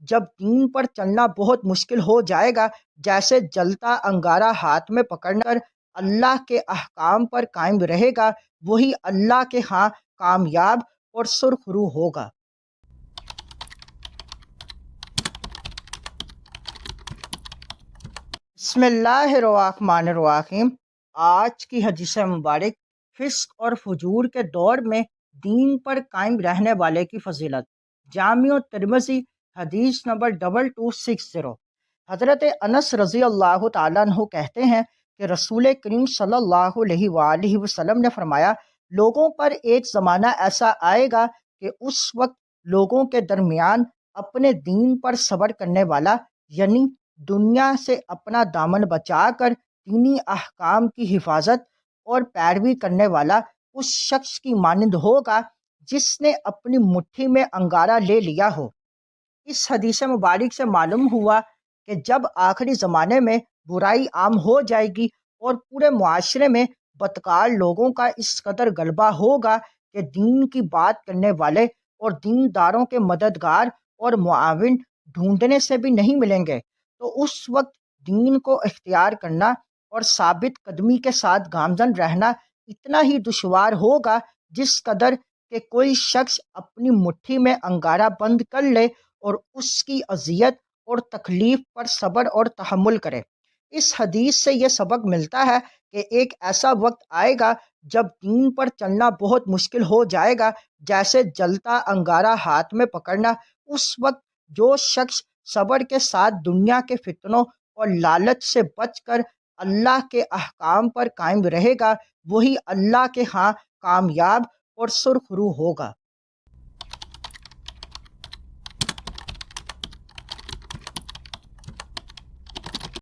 جب دین پر چلنا بہت مشکل ہو جائے گا، جیسے جلتا انگارہ ہاتھ میں پکڑ کر اللہ کے احکام پر قائم رہے گا، وہی اللہ کے ہاں کامیاب اور سرخرو ہوگا۔ بسم اللہ الرحمن الرحیم۔ آج کی حدیث مبارک فسق اور فجور کے دور میں دین پر قائم رہنے والے کی فضیلت۔ جامع ترمذی حدیث نمبر 2260۔ حضرت انس رضی اللہ تعالیٰ عنہ کہتے ہیں کہ رسول کریم صلی اللہ علیہ وآلہ وسلم نے فرمایا، لوگوں پر ایک زمانہ ایسا آئے گا کہ اس وقت لوگوں کے درمیان اپنے دین پر صبر کرنے والا، یعنی دنیا سے اپنا دامن بچا کر دینی احکام کی حفاظت اور پیروی کرنے والا اس شخص کی مانند ہوگا جس نے اپنی مٹھی میں انگارہ لے لیا ہو۔ اس حدیث مبارک سے معلوم ہوا کہ جب آخری زمانے میں برائی عام ہو جائے گی اور پورے معاشرے میں بدکار لوگوں کا اس قدر غلبہ ہوگا کہ دین کی بات کرنے والے اور دینداروں کے مددگار اور معاون ڈھونڈنے سے بھی نہیں ملیں گے، تو اس وقت دین کو اختیار کرنا اور ثابت قدمی کے ساتھ گامزن رہنا اتنا ہی دشوار ہوگا جس قدر کہ کوئی شخص اپنی مٹھی میں انگارہ بند کر لے اور اس کی اذیت اور تکلیف پر صبر اور تحمل کرے۔ اس حدیث سے یہ سبق ملتا ہے کہ ایک ایسا وقت آئے گا جب دین پر چلنا بہت مشکل ہو جائے گا، جیسے جلتا انگارہ ہاتھ میں پکڑنا۔ اس وقت جو شخص صبر کے ساتھ دنیا کے فتنوں اور لالچ سے بچ کر اللہ کے احکام پر قائم رہے گا، وہی اللہ کے ہاں کامیاب اور سرخرو ہوگا۔